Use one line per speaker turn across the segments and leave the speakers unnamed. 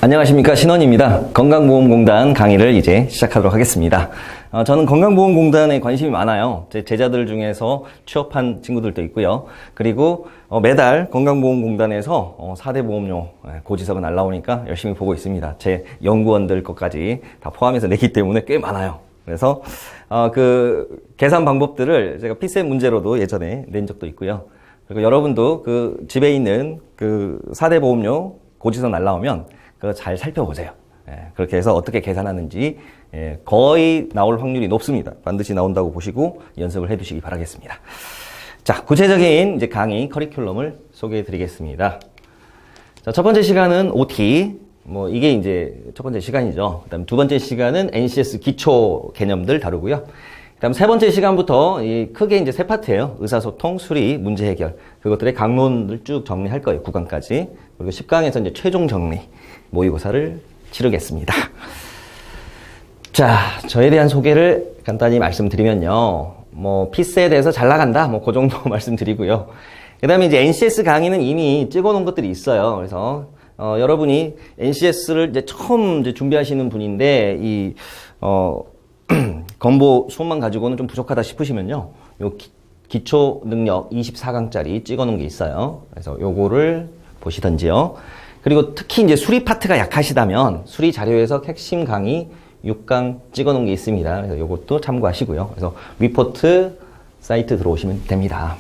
안녕하십니까, 신원입니다. 건강보험공단 강의를 이제 시작하도록 하겠습니다. 저는 건강보험공단에 관심이 많아요. 제 제자들 중에서 취업한 친구들도 있고요. 그리고 매달 건강보험공단에서 4대 보험료 고지서가 날라오니까 열심히 보고 있습니다. 제 연구원들 것까지 다 포함해서 내기 때문에 꽤 많아요. 그래서 그 계산 방법들을 제가 피셋 문제로도 예전에 낸 적도 있고요. 그리고 여러분도 그 집에 있는 그 4대 보험료 고지서 날라오면 그거 잘 살펴보세요. 그렇게 해서 어떻게 계산하는지 거의 나올 확률이 높습니다. 반드시 나온다고 보시고 연습을 해 두시기 바라겠습니다. 자, 구체적인 이제 강의 커리큘럼을 소개해 드리겠습니다. 자, 첫 번째 시간은 OT. 이게 이제 첫 번째 시간이죠. 그 다음 두 번째 시간은 NCS 기초 개념들 다루고요. 그 다음 세 번째 시간부터 크게 이제 세 파트예요. 의사소통, 수리, 문제 해결. 그것들의 강론을 쭉 정리할 거예요. 9강까지. 그리고 10강에서 이제 최종 정리. 모의고사를 치르겠습니다. 자, 저에 대한 소개를 간단히 말씀드리면요. 피스에 대해서 잘 나간다. 그 정도 말씀드리고요. 그 다음에 이제 NCS 강의는 이미 찍어 놓은 것들이 있어요. 그래서, 여러분이 NCS를 이제 처음 이제 준비하시는 분인데, 건보 수업만 가지고는 좀 부족하다 싶으시면요. 요 기초 능력 24강짜리 찍어 놓은 게 있어요. 그래서 요거를 보시던지요. 그리고 특히 이제 수리 파트가 약하시다면 수리 자료 해석 핵심 강의 6강 찍어 놓은 게 있습니다. 그래서 요것도 참고하시고요. 그래서 위포트 사이트 들어오시면 됩니다.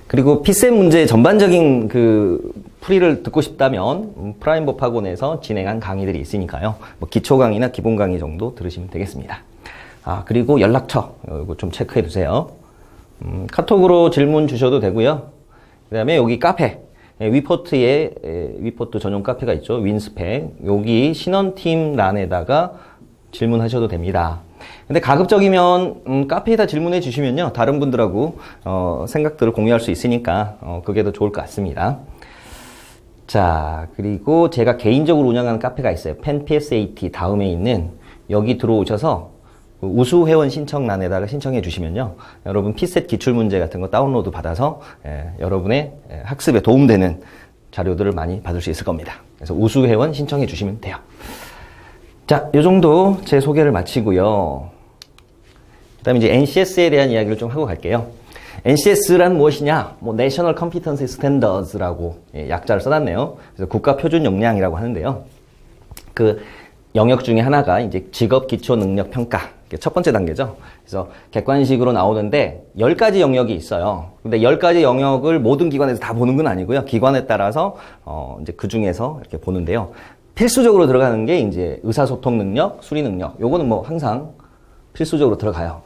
그리고 피셋 문제 전반적인 그 풀이를 듣고 싶다면 프라임법 학원에서 진행한 강의들이 있으니까요. 기초 강의나 기본 강의 정도 들으시면 되겠습니다. 그리고 연락처 이거 좀 체크해 두세요. 카톡으로 질문 주셔도 되고요. 그 다음에 여기 카페 위포트에 위포트 전용 카페가 있죠. 윈스펙. 여기 신원팀 란에다가 질문하셔도 됩니다. 근데 가급적이면 카페에다 질문해 주시면요. 다른 분들하고 생각들을 공유할 수 있으니까 그게 더 좋을 것 같습니다. 자, 그리고 제가 개인적으로 운영하는 카페가 있어요. 펜PSAT 다음에 있는 여기 들어오셔서 우수 회원 신청란에다가 신청해 주시면요. 여러분 피셋 기출문제 같은 거 다운로드 받아서 여러분의 학습에 도움되는 자료들을 많이 받을 수 있을 겁니다. 그래서 우수 회원 신청해 주시면 돼요. 자, 요 정도 제 소개를 마치고요. 그 다음에 이제 NCS에 대한 이야기를 좀 하고 갈게요. NCS란 무엇이냐? National Competency Standards라고 약자를 써놨네요. 그래서 국가 표준 역량이라고 하는데요. 그 영역 중에 하나가 이제 직업 기초 능력 평가. 첫 번째 단계죠. 그래서 객관식으로 나오는데 10가지 영역이 있어요. 근데 10가지 영역을 모든 기관에서 다 보는 건 아니고요. 기관에 따라서 이제 그 중에서 이렇게 보는데요. 필수적으로 들어가는 게 이제 의사소통 능력, 수리 능력. 요거는 항상 필수적으로 들어가요.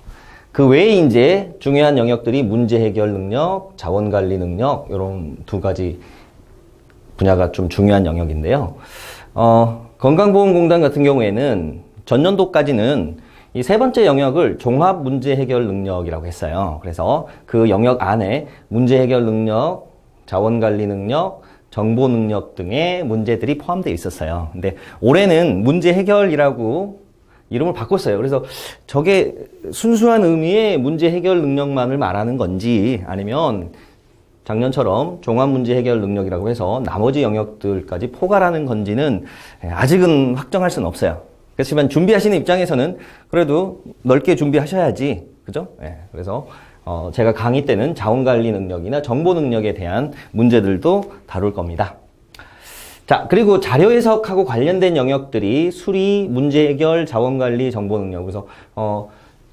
그 외에 이제 중요한 영역들이 문제 해결 능력, 자원 관리 능력, 요런 두 가지 분야가 좀 중요한 영역인데요. 건강보험공단 같은 경우에는 전년도까지는 이 세 번째 영역을 종합 문제 해결 능력이라고 했어요. 그래서 그 영역 안에 문제 해결 능력, 자원 관리 능력, 정보 능력 등의 문제들이 포함되어 있었어요. 근데 올해는 문제 해결이라고 이름을 바꿨어요. 그래서 저게 순수한 의미의 문제 해결 능력만을 말하는 건지 아니면 작년처럼 종합 문제 해결 능력이라고 해서 나머지 영역들까지 포괄하는 건지는 아직은 확정할 수는 없어요. 그렇지만 준비하시는 입장에서는 그래도 넓게 준비하셔야지. 그죠? 그래서 제가 강의 때는 자원관리 능력이나 정보 능력에 대한 문제들도 다룰 겁니다. 자, 그리고 자료 해석하고 관련된 영역들이 수리, 문제 해결, 자원관리, 정보 능력. 그래서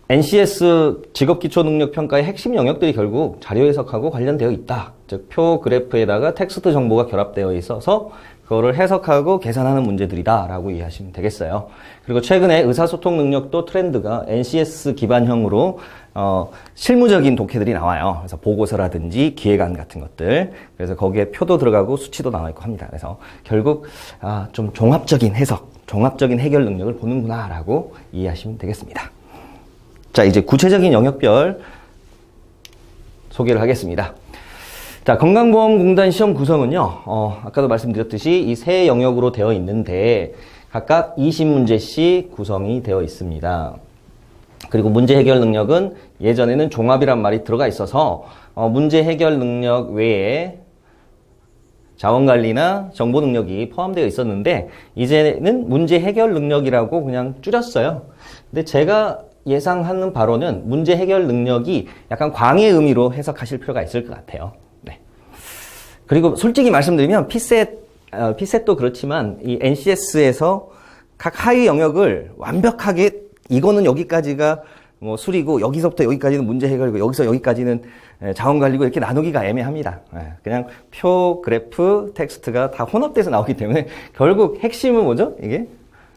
NCS 직업기초능력평가의 핵심 영역들이 결국 자료 해석하고 관련되어 있다. 즉, 표 그래프에다가 텍스트 정보가 결합되어 있어서 그거를 해석하고 계산하는 문제들이다 라고 이해하시면 되겠어요. 그리고 최근에 의사소통 능력도 트렌드가 NCS 기반형으로 실무적인 독해들이 나와요. 그래서 보고서라든지 기획안 같은 것들. 그래서 거기에 표도 들어가고 수치도 나와 있고 합니다. 그래서 결국 좀 종합적인 해석, 종합적인 해결 능력을 보는구나 라고 이해하시면 되겠습니다. 자, 이제 구체적인 영역별 소개를 하겠습니다. 자, 건강보험공단 시험 구성은요, 아까도 말씀드렸듯이 이 세 영역으로 되어 있는데, 각각 20문제씩 구성이 되어 있습니다. 그리고 문제 해결 능력은 예전에는 종합이란 말이 들어가 있어서, 문제 해결 능력 외에 자원관리나 정보 능력이 포함되어 있었는데 이제는 문제 해결 능력이라고 그냥 줄였어요. 근데 제가 예상하는 바로는 문제 해결 능력이 약간 광의 의미로 해석하실 필요가 있을 것 같아요. 네. 그리고 솔직히 말씀드리면 P셋도 그렇지만 이 NCS에서 각 하위 영역을 완벽하게 이거는 여기까지가 뭐 수리고 여기서부터 여기까지는 문제 해결이고 여기서 여기까지는 자원관리고 이렇게 나누기가 애매합니다. 그냥 표, 그래프, 텍스트가 다 혼합돼서 나오기 때문에 결국 핵심은 뭐죠? 이게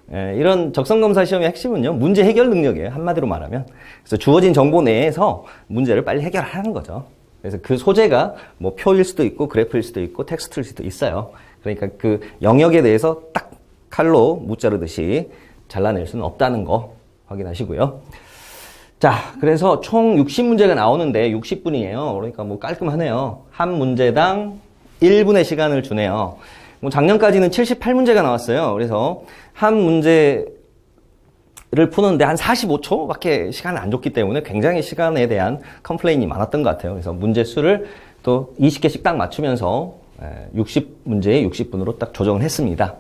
이런 적성검사 시험의 핵심은요, 문제 해결 능력이에요. 한마디로 말하면. 그래서 주어진 정보 내에서 문제를 빨리 해결하는 거죠. 그래서 그 소재가 뭐 표일 수도 있고 그래프일 수도 있고 텍스트일 수도 있어요. 그러니까 그 영역에 대해서 딱 칼로 무자르듯이 잘라낼 수는 없다는 거 확인하시고요. 자, 그래서 총 60문제가 나오는데 60분이에요. 그러니까 뭐 깔끔하네요. 한 문제당 1분의 시간을 주네요. 뭐 작년까지는 78문제가 나왔어요. 그래서 한 문제를 푸는데 한 45초밖에 시간을 안 줬기 때문에 굉장히 시간에 대한 컴플레인이 많았던 것 같아요. 그래서 문제 수를 또 20개씩 딱 맞추면서 60문제에 60분으로 딱 조정을 했습니다.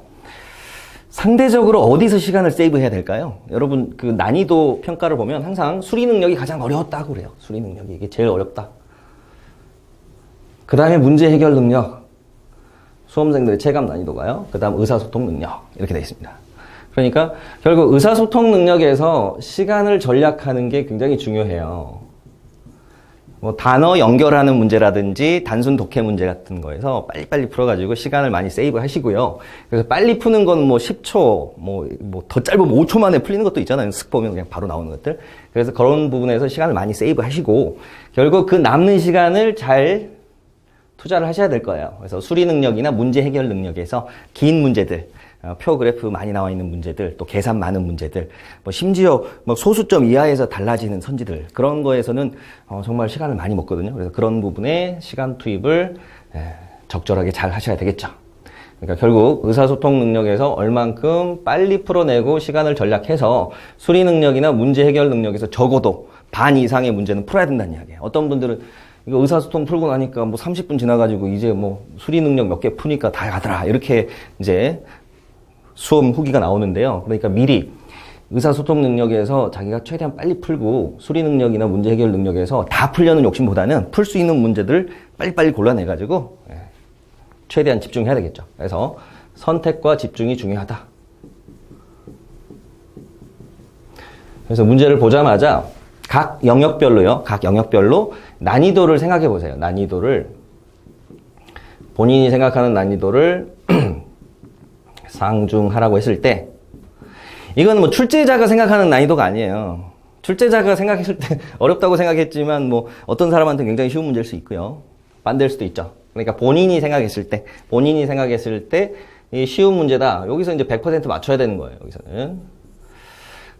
상대적으로 어디서 시간을 세이브해야 될까요? 여러분 그 난이도 평가를 보면 항상 수리 능력이 가장 어려웠다고 그래요. 수리 능력이 이게 제일 어렵다. 그 다음에 문제 해결 능력, 수험생들의 체감 난이도가요. 그 다음 의사소통 능력 이렇게 되어 있습니다. 그러니까 결국 의사소통 능력에서 시간을 절약하는 게 굉장히 중요해요. 뭐 단어 연결하는 문제라든지 단순 독해 문제 같은 거에서 빨리빨리 풀어가지고 시간을 많이 세이브 하시고요. 그래서 빨리 푸는 건 뭐 10초, 뭐 더 짧으면 5초 만에 풀리는 것도 있잖아요. 쓱 보면 그냥 바로 나오는 것들. 그래서 그런 부분에서 시간을 많이 세이브 하시고, 결국 그 남는 시간을 잘 투자를 하셔야 될 거예요. 그래서 수리 능력이나 문제 해결 능력에서 긴 문제들, 표 그래프 많이 나와 있는 문제들, 또 계산 많은 문제들, 뭐 심지어 뭐 소수점 이하에서 달라지는 선지들, 그런 거에서는 정말 시간을 많이 먹거든요. 그래서 그런 부분에 시간 투입을 적절하게 잘 하셔야 되겠죠. 그러니까 결국 의사소통 능력에서 얼만큼 빨리 풀어내고 시간을 절약해서 수리 능력이나 문제 해결 능력에서 적어도 반 이상의 문제는 풀어야 된다는 이야기예요. 어떤 분들은 이거 의사소통 풀고 나니까 뭐 30분 지나가지고 이제 뭐 수리 능력 몇 개 푸니까 다 가더라. 이렇게 이제 수험 후기가 나오는데요. 그러니까 미리 의사소통 능력에서 자기가 최대한 빨리 풀고 수리 능력이나 문제 해결 능력에서 다 풀려는 욕심보다는 풀 수 있는 문제들을 빨리빨리 골라내가지고 최대한 집중해야 되겠죠. 그래서 선택과 집중이 중요하다. 그래서 문제를 보자마자 각 영역별로요. 각 영역별로 난이도를 생각해 보세요. 난이도를 본인이 생각하는 난이도를 상중하라고 했을 때, 이건 뭐 출제자가 생각하는 난이도가 아니에요. 출제자가 생각했을 때 어렵다고 생각했지만 뭐 어떤 사람한테 굉장히 쉬운 문제일 수 있고요. 반대일 수도 있죠. 그러니까 본인이 생각했을 때 이 쉬운 문제다. 여기서 이제 100% 맞춰야 되는 거예요. 여기서는.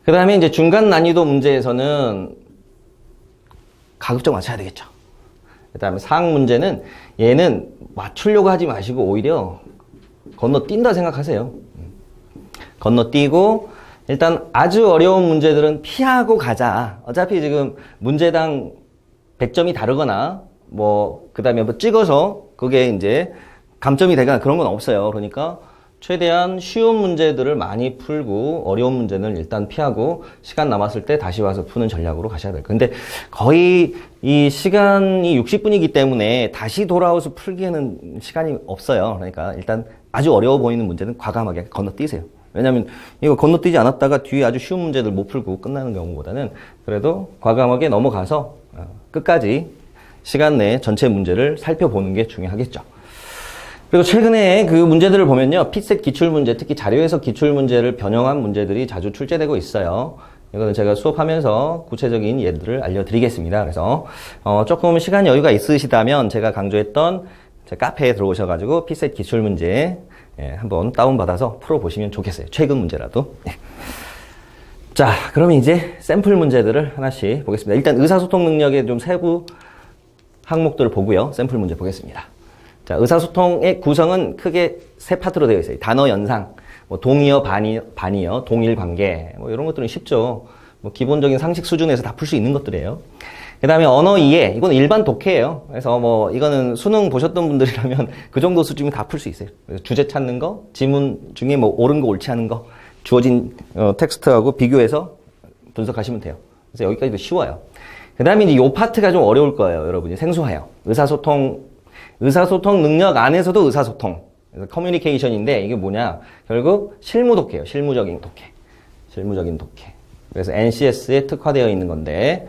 그 다음에 이제 중간 난이도 문제에서는 가급적 맞춰야 되겠죠. 그 다음에 상응 문제는 얘는 맞추려고 하지 마시고 오히려 건너뛴다 생각하세요. 건너뛰고 일단 아주 어려운 문제들은 피하고 가자. 어차피 지금 문제당 100점이 다르거나 뭐 그다음에 뭐 찍어서 그게 이제 감점이 되거나 그런 건 없어요. 그러니까 최대한 쉬운 문제들을 많이 풀고 어려운 문제는 일단 피하고 시간 남았을 때 다시 와서 푸는 전략으로 가셔야 될 거예요. 근데 거의 이 시간이 60분이기 때문에 다시 돌아와서 풀기에는 시간이 없어요. 그러니까 일단 아주 어려워 보이는 문제는 과감하게 건너뛰세요. 왜냐면 이거 건너뛰지 않았다가 뒤에 아주 쉬운 문제들 못 풀고 끝나는 경우보다는 그래도 과감하게 넘어가서 끝까지 시간 내에 전체 문제를 살펴보는 게 중요하겠죠. 그리고 최근에 그 문제들을 보면요. 피셋 기출문제, 특히 자료에서 기출문제를 변형한 문제들이 자주 출제되고 있어요. 이거는 제가 수업하면서 구체적인 예들을 알려드리겠습니다. 그래서 조금 시간 여유가 있으시다면 제가 강조했던 제 카페에 들어오셔가지고 피셋 기출문제 한번 다운받아서 풀어보시면 좋겠어요. 최근 문제라도. 자, 그러면 이제 샘플 문제들을 하나씩 보겠습니다. 일단 의사소통 능력의 좀 세부 항목들을 보고요. 샘플 문제 보겠습니다. 자, 의사소통의 구성은 크게 세 파트로 되어 있어요. 단어 연상, 뭐 동의어, 반의어, 동일 관계, 뭐 이런 것들은 쉽죠. 뭐 기본적인 상식 수준에서 다 풀 수 있는 것들이에요. 그 다음에 언어 이해. 이건 일반 독해예요. 그래서 뭐, 이거는 수능 보셨던 분들이라면 그 정도 수준이면 다 풀 수 있어요. 그래서 주제 찾는 거, 지문 중에 뭐, 옳은 거, 옳지 않은 거, 주어진 텍스트하고 비교해서 분석하시면 돼요. 그래서 여기까지도 쉬워요. 그 다음에 이제 요 파트가 좀 어려울 거예요, 여러분이. 생소해요. 의사소통 능력 안에서도 의사소통. 그래서 커뮤니케이션인데 이게 뭐냐. 결국 실무 독해예요. 실무적인 독해. 그래서 NCS에 특화되어 있는 건데,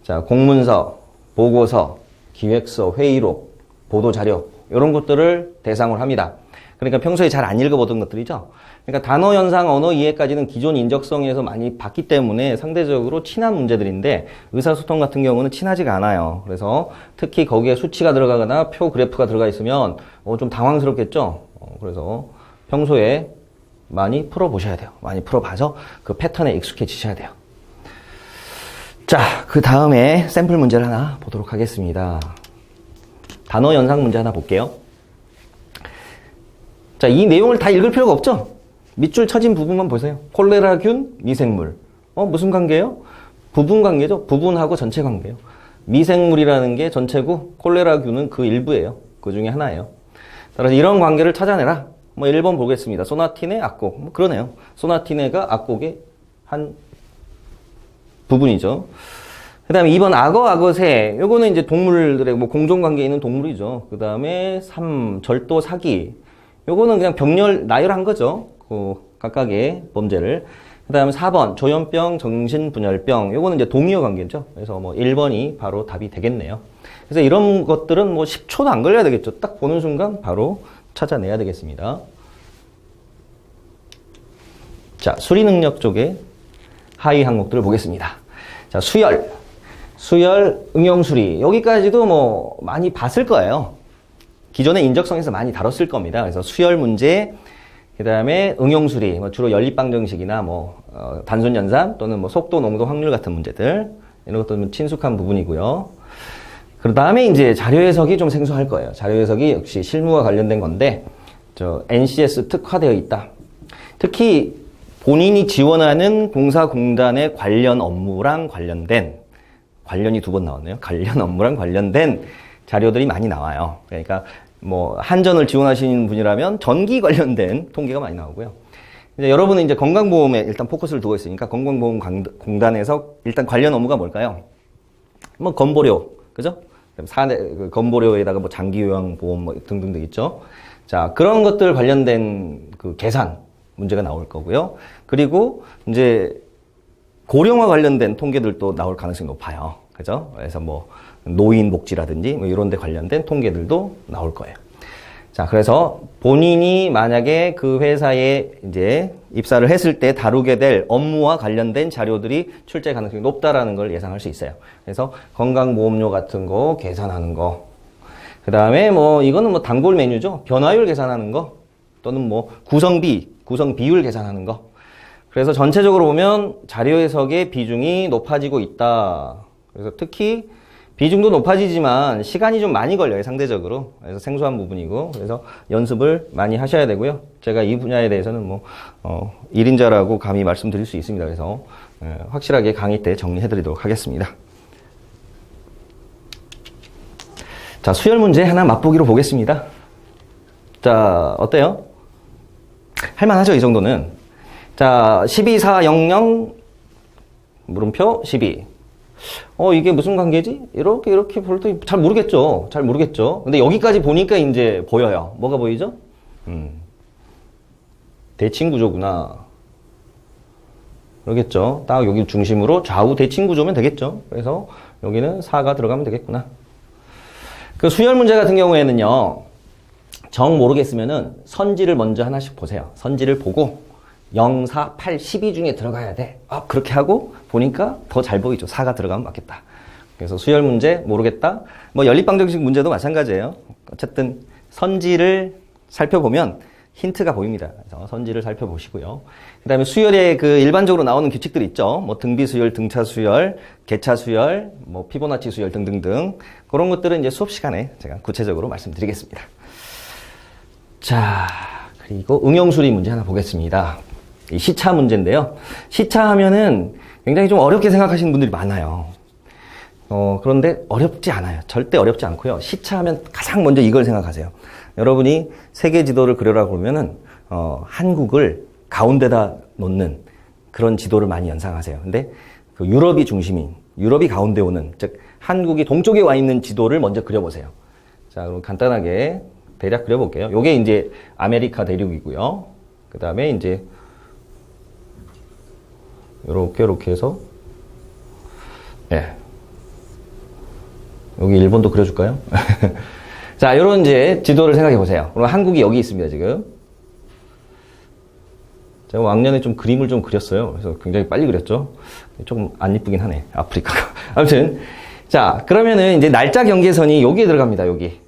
자, 공문서, 보고서, 기획서, 회의록, 보도자료, 이런 것들을 대상으로 합니다. 그러니까 평소에 잘 안 읽어보던 것들이죠. 그러니까 단어 연상, 언어 이해까지는 기존 인적성에서 많이 봤기 때문에 상대적으로 친한 문제들인데 의사소통 같은 경우는 친하지가 않아요. 그래서 특히 거기에 수치가 들어가거나 표 그래프가 들어가 있으면 좀 당황스럽겠죠. 그래서 평소에 많이 풀어보셔야 돼요. 많이 풀어봐서 그 패턴에 익숙해지셔야 돼요. 자, 그 다음에 샘플 문제를 하나 보도록 하겠습니다. 단어 연상 문제 하나 볼게요. 자, 이 내용을 다 읽을 필요가 없죠? 밑줄 쳐진 부분만 보세요. 콜레라균, 미생물. 무슨 관계예요? 부분 관계죠? 부분하고 전체 관계예요. 미생물이라는 게 전체고, 콜레라균은 그 일부예요. 그 중에 하나예요. 따라서 이런 관계를 찾아내라. 1번 보겠습니다. 소나티네, 악곡. 그러네요. 소나티네가 악곡의 한 부분이죠. 그 다음에 2번 악어, 악어새. 요거는 이제 동물들의 공존관계에 있는 동물이죠. 그 다음에 3, 절도, 사기. 요거는 그냥 병렬, 나열한 거죠. 그 각각의 범죄를. 그 다음에 4번, 조현병, 정신분열병. 요거는 이제 동의어 관계죠. 그래서 1번이 바로 답이 되겠네요. 그래서 이런 것들은 10초도 안 걸려야 되겠죠. 딱 보는 순간 바로 찾아내야 되겠습니다. 자, 수리 능력 쪽에 하위 항목들을 보겠습니다. 자, 수열, 응용수리. 여기까지도 많이 봤을 거예요. 기존의 인적성에서 많이 다뤘을 겁니다. 그래서 수열 문제, 그 다음에 응용수리, 주로 연립방정식이나 단순연산 또는 속도, 농도, 확률 같은 문제들. 이런 것도 친숙한 부분이고요. 그 다음에 이제 자료해석이 좀 생소할 거예요. 자료해석이 역시 실무와 관련된 건데, NCS 특화되어 있다. 특히 본인이 지원하는 공사공단의 관련 업무랑 관련이 2번 나왔네요. 관련 업무랑 관련된 자료들이 많이 나와요. 그러니까 한전을 지원하시는 분이라면 전기 관련된 통계가 많이 나오고요. 이제 여러분은 이제 건강보험에 일단 포커스를 두고 있으니까 건강보험공단에서 일단 관련 업무가 뭘까요? 건보료, 그죠? 건보료에다가 장기요양보험 등등등 있죠. 자, 그런 것들 관련된 그 계산 문제가 나올 거고요. 그리고 이제 고령화 관련된 통계들도 나올 가능성이 높아요. 그죠? 그래서 노인 복지라든지 이런 데 관련된 통계들도 나올 거예요. 자, 그래서 본인이 만약에 그 회사에 이제 입사를 했을 때 다루게 될 업무와 관련된 자료들이 출제 가능성이 높다라는 걸 예상할 수 있어요. 그래서 건강보험료 같은 거 계산하는 거. 그 다음에 이거는 단골 메뉴죠. 변화율 계산하는 거. 또는 구성 비율 계산하는 거. 그래서 전체적으로 보면 자료 해석의 비중이 높아지고 있다. 그래서 특히 비중도 높아지지만 시간이 좀 많이 걸려요, 상대적으로. 그래서 생소한 부분이고, 그래서 연습을 많이 하셔야 되고요. 제가 이 분야에 대해서는 1인자라고 감히 말씀드릴 수 있습니다. 그래서 확실하게 강의 때 정리해드리도록 하겠습니다. 자, 수열 문제 하나 맛보기로 보겠습니다. 자, 어때요? 할만하죠, 이 정도는. 자, 12400 물음표 12. 이게 무슨 관계지? 이렇게 볼 때 잘 모르겠죠. 근데 여기까지 보니까 이제 보여요. 뭐가 보이죠? 대칭구조구나. 그러겠죠. 딱 여기 중심으로 좌우 대칭구조면 되겠죠. 그래서 여기는 4가 들어가면 되겠구나. 그 수열 문제 같은 경우에는요, 정 모르겠으면은 선지를 먼저 하나씩 보세요. 선지를 보고 0, 4, 8, 12 중에 들어가야 돼. 그렇게 하고 보니까 더 잘 보이죠. 4가 들어가면 맞겠다. 그래서 수열 문제 모르겠다. 연립방정식 문제도 마찬가지예요. 어쨌든 선지를 살펴보면 힌트가 보입니다. 그래서 선지를 살펴보시고요. 그 다음에 수열에 일반적으로 나오는 규칙들 있죠. 등비 수열, 등차 수열, 개차 수열, 피보나치 수열 등등등. 그런 것들은 이제 수업 시간에 제가 구체적으로 말씀드리겠습니다. 자, 그리고 응용수리 문제 하나 보겠습니다. 이 시차 문제인데요. 시차 하면은 굉장히 좀 어렵게 생각하시는 분들이 많아요. 그런데 어렵지 않아요. 절대 어렵지 않고요. 시차하면 가장 먼저 이걸 생각하세요. 여러분이 세계 지도를 그려라고 그러면은, 한국을 가운데다 놓는 그런 지도를 많이 연상하세요. 근데 그 유럽이 중심인, 유럽이 가운데 오는, 즉, 한국이 동쪽에 와 있는 지도를 먼저 그려보세요. 자, 그럼 간단하게 대략 그려볼게요. 요게 이제 아메리카 대륙이고요. 그 다음에 이제, 요렇게 해서, 예. 여기 일본도 그려줄까요? 자, 요런 이제 지도를 생각해 보세요. 그럼 한국이 여기 있습니다, 지금. 제가 왕년에 좀 그림을 좀 그렸어요. 그래서 굉장히 빨리 그렸죠. 조금 안 이쁘긴 하네, 아프리카가. 아무튼. 자, 그러면은 이제 날짜 경계선이 여기에 들어갑니다, 여기.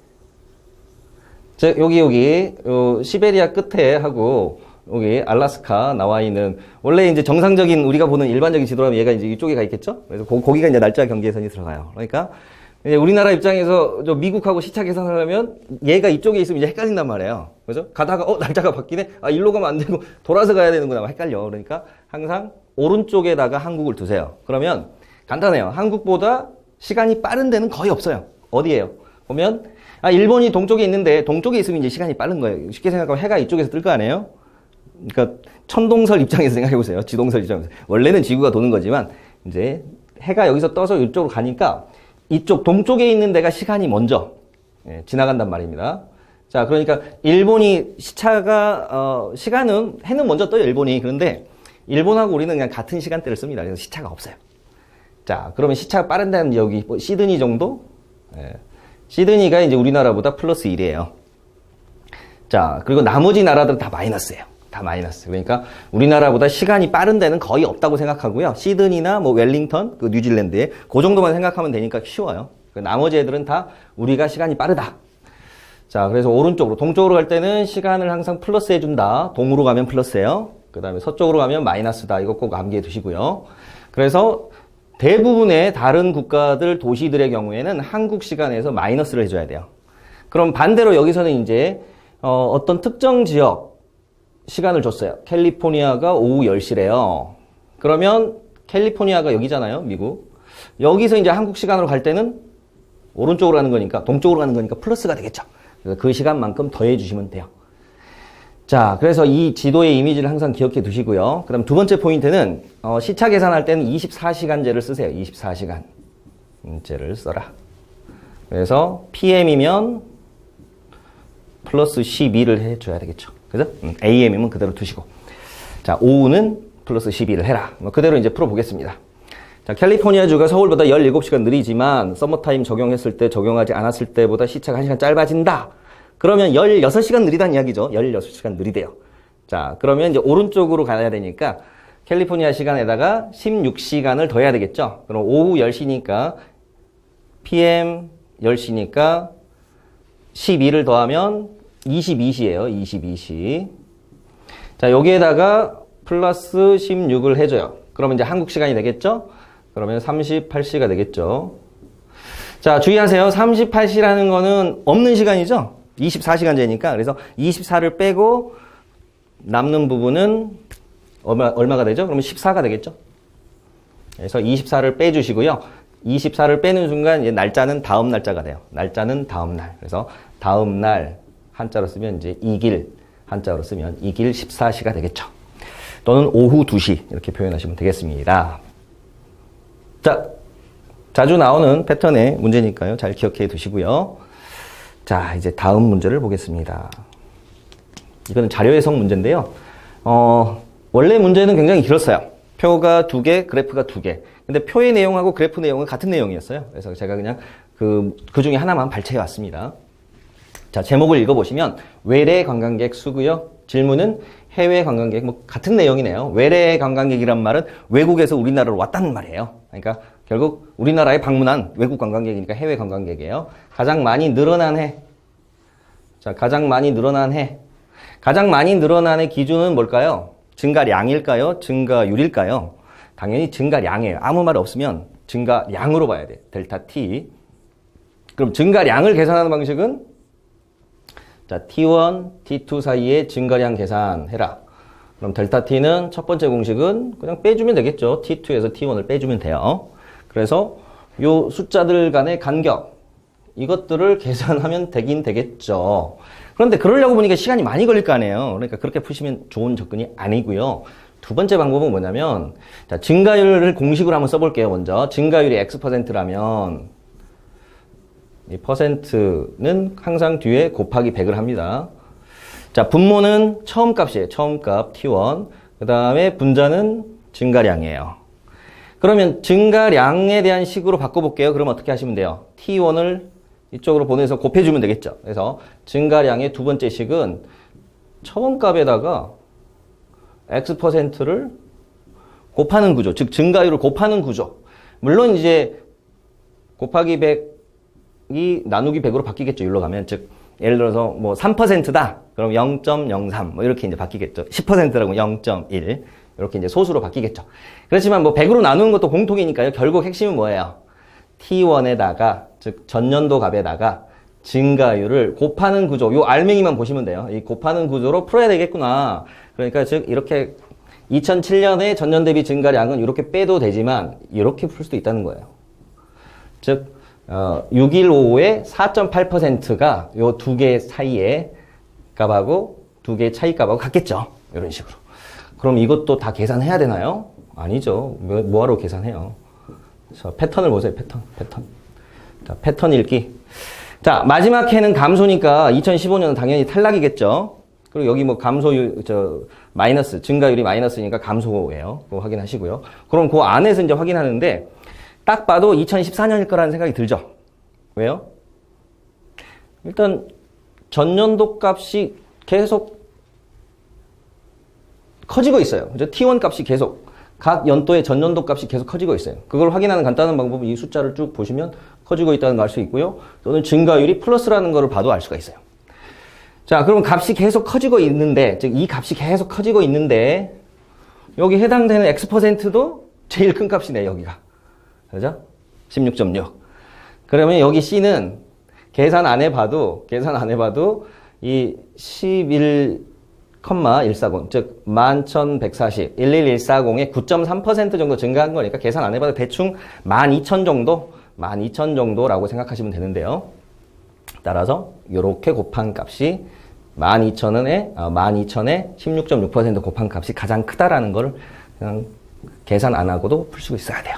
즉, 여기, 시베리아 끝에 하고, 여기 알라스카 나와 있는, 원래 이제 정상적인 우리가 보는 일반적인 지도라면 얘가 이제 이쪽에 가 있겠죠? 그래서 거기가 이제 날짜 경계선이 들어가요. 그러니까, 이제 우리나라 입장에서 저 미국하고 시차 계산을 하면 얘가 이쪽에 있으면 이제 헷갈린단 말이에요. 그죠? 가다가, 날짜가 바뀌네? 아, 일로 가면 안 되고, 돌아서 가야 되는구나. 헷갈려. 그러니까 항상 오른쪽에다가 한국을 두세요. 그러면 간단해요. 한국보다 시간이 빠른 데는 거의 없어요. 어디예요? 보면, 일본이 동쪽에 있는데, 동쪽에 있으면 이제 시간이 빠른 거예요. 쉽게 생각하면 해가 이쪽에서 뜰 거 아니에요? 그러니까 천동설 입장에서 생각해 보세요. 지동설 입장에서. 원래는 지구가 도는 거지만 이제 해가 여기서 떠서 이쪽으로 가니까 이쪽 동쪽에 있는 데가 시간이 먼저 지나간단 말입니다. 자, 그러니까 일본이 시간은 해는 먼저 떠요, 일본이. 그런데 일본하고 우리는 그냥 같은 시간대를 씁니다. 그래서 시차가 없어요. 자, 그러면 시차가 빠른 데는 여기 시드니 정도? 시드니가 이제 우리나라보다 플러스 1이에요. 자, 그리고 나머지 나라들은 다 마이너스예요. 다 마이너스. 그러니까 우리나라보다 시간이 빠른 데는 거의 없다고 생각하고요. 시드니나 뭐 웰링턴, 그 뉴질랜드에 그 정도만 생각하면 되니까 쉬워요. 나머지 애들은 다 우리가 시간이 빠르다. 자, 그래서 오른쪽으로, 동쪽으로 갈 때는 시간을 항상 플러스 해준다. 동으로 가면 플러스예요. 그 다음에 서쪽으로 가면 마이너스다. 이거 꼭 암기해 두시고요. 그래서 대부분의 다른 국가들, 도시들의 경우에는 한국 시간에서 마이너스를 해줘야 돼요. 그럼 반대로 여기서는 이제 어떤 특정 지역 시간을 줬어요. 캘리포니아가 오후 10시래요. 그러면 캘리포니아가 여기잖아요, 미국. 여기서 이제 한국 시간으로 갈 때는 오른쪽으로 가는 거니까, 동쪽으로 가는 거니까 플러스가 되겠죠. 그래서 그 시간만큼 더해 주시면 돼요. 자, 그래서 이 지도의 이미지를 항상 기억해 두시고요. 그 다음 두 번째 포인트는 시차 계산할 때는 24시간제를 쓰세요. 24시간제를 써라. 그래서 PM이면 플러스 12를 해줘야 되겠죠. 그죠? AM이면 그대로 두시고. 자, 오후는 플러스 12를 해라. 그대로 이제 풀어보겠습니다. 자, 캘리포니아주가 서울보다 17시간 느리지만 서머타임 적용했을 때 적용하지 않았을 때보다 시차가 1시간 짧아진다. 그러면 16시간 느리다는 이야기죠. 16시간 느리대요. 자, 그러면 이제 오른쪽으로 가야 되니까 캘리포니아 시간에다가 16시간을 더해야 되겠죠. 그럼 오후 10시니까 PM 10시니까 12를 더하면 22시예요. 22시. 자, 여기에다가 플러스 16을 해줘요. 그러면 이제 한국 시간이 되겠죠? 그러면 38시가 되겠죠. 자, 주의하세요. 38시라는 거는 없는 시간이죠? 24시간제니까. 그래서 24를 빼고 남는 부분은 얼마가 되죠? 그러면 14가 되겠죠? 그래서 24를 빼주시고요. 24를 빼는 순간 이제 날짜는 다음 날짜가 돼요. 날짜는 다음 날. 그래서 다음 날 한자로 쓰면 이제 이길, 한자로 쓰면 이길 14시가 되겠죠. 또는 오후 2시 이렇게 표현하시면 되겠습니다. 자, 자주 나오는 패턴의 문제니까요. 잘 기억해 두시고요. 자, 이제 다음 문제를 보겠습니다. 이거는 자료 해석 문제인데요. 원래 문제는 굉장히 길었어요. 표가 2개, 그래프가 2개. 근데 표의 내용하고 그래프 내용은 같은 내용이었어요. 그래서 제가 그냥 그 중에 하나만 발췌해 왔습니다. 자, 제목을 읽어보시면 외래 관광객 수고요. 질문은 해외 관광객, 뭐 같은 내용이네요. 외래 관광객이란 말은 외국에서 우리나라로 왔다는 말이에요. 그러니까 결국 우리나라에 방문한 외국 관광객이니까 해외 관광객이에요. 가장 많이 늘어난 해. 자, 가장 많이 늘어난 해. 가장 많이 늘어난 해 기준은 뭘까요? 증가량일까요? 증가율일까요? 당연히 증가량이에요. 아무 말 없으면 증가량으로 봐야 돼. 델타 T. 그럼 증가량을 계산하는 방식은 자, T1, T2 사이에 증가량 계산해라. 그럼 델타 T는 첫 번째 공식은 그냥 빼주면 되겠죠. T2에서 T1을 빼주면 돼요. 그래서 요 숫자들 간의 간격, 이것들을 계산하면 되긴 되겠죠. 그런데 그러려고 보니까 시간이 많이 걸릴 거 아니에요. 그러니까 그렇게 푸시면 좋은 접근이 아니고요. 두 번째 방법은 뭐냐면, 자, 증가율을 공식으로 한번 써볼게요. 먼저 증가율이 X%라면 이 퍼센트는 항상 뒤에 곱하기 100을 합니다. 자, 분모는 처음 값이에요. 처음 값 T1. 그 다음에 분자는 증가량이에요. 그러면 증가량에 대한 식으로 바꿔볼게요. 그럼 어떻게 하시면 돼요? T1을 이쪽으로 보내서 곱해주면 되겠죠. 그래서 증가량의 두 번째 식은 처음 값에다가 X%를 곱하는 구조, 즉 증가율을 곱하는 구조. 물론 이제 곱하기 100이 나누기 100으로 바뀌겠죠. 일로 가면. 즉 예를 들어서 뭐 3%다. 그럼 0.03 뭐 이렇게 이제 바뀌겠죠. 10%라고 0.1 이렇게 이제 소수로 바뀌겠죠. 그렇지만 뭐 100으로 나누는 것도 공통이니까요. 결국 핵심은 뭐예요? T1에다가 즉 전년도 값에다가 증가율을 곱하는 구조. 요 알맹이만 보시면 돼요. 이 곱하는 구조로 풀어야 되겠구나. 그러니까 즉 이렇게 2007년에 전년 대비 증가량은 이렇게 빼도 되지만 이렇게 풀 수도 있다는 거예요. 즉 6155의 4.8%가 요 두 개 사이의 값하고 두 개의 차이 값하고 같겠죠. 이런 식으로. 그럼 이것도 다 계산해야 되나요? 아니죠. 뭐하러 계산해요? 자, 패턴을 보세요. 패턴. 자, 패턴 읽기. 자, 마지막 해는 감소니까 2015년은 당연히 탈락이겠죠. 그리고 여기 뭐 감소율, 마이너스, 증가율이 마이너스니까 감소예요. 그거 확인하시고요. 그럼 그 안에서 이제 확인하는데 딱 봐도 2014년일 거라는 생각이 들죠. 왜요? 일단 전년도 값이 계속 커지고 있어요. 그죠? T1 값이 계속 각 연도의 전년도 값이 계속 커지고 있어요. 그걸 확인하는 간단한 방법은 이 숫자를 쭉 보시면 커지고 있다는 걸 알 수 있고요. 또는 증가율이 플러스라는 거를 봐도 알 수가 있어요. 자, 그럼 값이 계속 커지고 있는데, 즉 이 값이 계속 커지고 있는데 여기 해당되는 X%도 제일 큰 값이네, 여기가. 그죠? 16.6. 그러면 여기 C는 계산 안 해봐도 이 11,140, 즉 11,140, 11140의 9.3% 정도 증가한 거니까 계산 안 해봐도 대충 12,000 정도라고 생각하시면 되는데요. 따라서 이렇게 곱한 값이 12,000에 16.6% 곱한 값이 가장 크다라는 걸 그냥 계산 안 하고도 풀 수 있어야 돼요.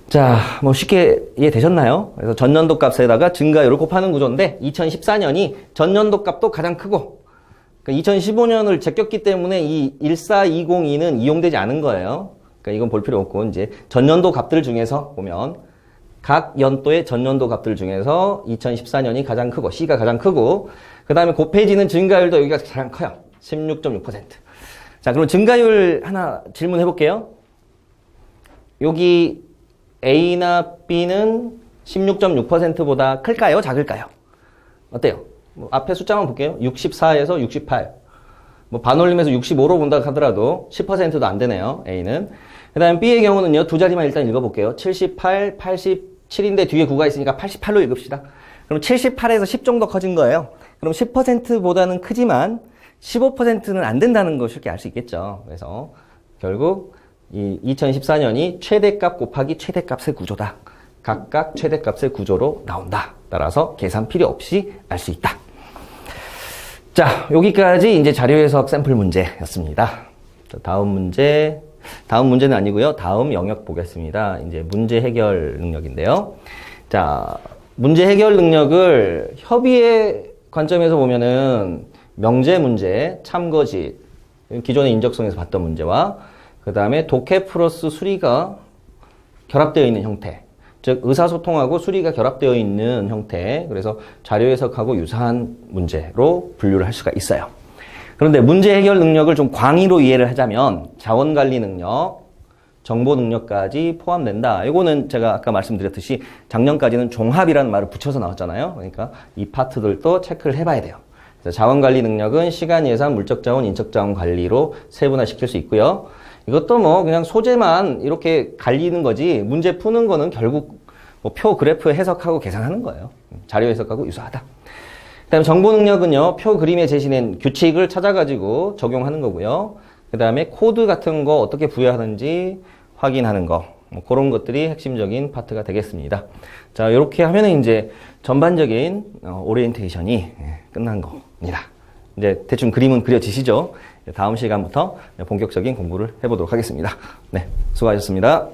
자, 뭐 쉽게 이해되셨나요? 그래서 전년도 값에다가 증가율을 곱하는 구조인데 2014년이 전년도 값도 가장 크고 그러니까 2015년을 제꼈기 때문에 이 14202는 이용되지 않은 거예요. 그러니까 이건 볼 필요 없고 이제 전년도 값들 중에서 보면 각 연도의 전년도 값들 중에서 2014년이 가장 크고 C가 가장 크고 그 다음에 곱해지는 증가율도 여기가 가장 커요. 16.6%. 자, 그럼 증가율 하나 질문해 볼게요. 여기 A나 B는 16.6%보다 클까요? 작을까요? 어때요? 뭐 앞에 숫자만 볼게요. 64에서 68. 뭐 반올림에서 65로 본다 하더라도 10%도 안 되네요. A는. 그 다음에 B의 경우는요. 두 자리만 일단 읽어볼게요. 78, 87인데 뒤에 9가 있으니까 88로 읽읍시다. 그럼 78에서 10 정도 커진 거예요. 그럼 10%보다는 크지만 15%는 안 된다는 걸 쉽게 알 수 있겠죠. 그래서 결국 이 2014년이 최대값 곱하기 최대값의 구조다. 각각 최대값의 구조로 나온다. 따라서 계산 필요 없이 알 수 있다. 자, 여기까지 이제 자료 해석 샘플 문제였습니다. 다음 문제는 아니고요. 다음 영역 보겠습니다. 이제 문제 해결 능력인데요. 자, 문제 해결 능력을 협의의 관점에서 보면은 명제 문제, 참거짓, 기존의 인적성에서 봤던 문제와 그 다음에 독해 플러스 수리가 결합되어 있는 형태, 즉 의사소통하고 수리가 결합되어 있는 형태, 그래서 자료 해석하고 유사한 문제로 분류를 할 수가 있어요. 그런데 문제 해결 능력을 좀 광의로 이해를 하자면 자원관리 능력, 정보 능력까지 포함된다. 이거는 제가 아까 말씀드렸듯이 작년까지는 종합이라는 말을 붙여서 나왔잖아요. 그러니까 이 파트들도 체크를 해봐야 돼요. 그래서 자원관리 능력은 시간 예산, 물적자원, 인적자원 관리로 세분화시킬 수 있고요. 이것도 뭐 그냥 소재만 이렇게 갈리는 거지 문제 푸는 거는 결국 뭐 표 그래프 해석하고 계산하는 거예요. 자료 해석하고 유사하다. 그 다음에 정보 능력은요. 표 그림에 제시된 규칙을 찾아가지고 적용하는 거고요. 그 다음에 코드 같은 거 어떻게 부여하는지 확인하는 거. 뭐 그런 것들이 핵심적인 파트가 되겠습니다. 자, 이렇게 하면은 이제 전반적인 오리엔테이션이 끝난 겁니다. 이제 대충 그림은 그려지시죠? 다음 시간부터 본격적인 공부를 해보도록 하겠습니다. 네, 수고하셨습니다.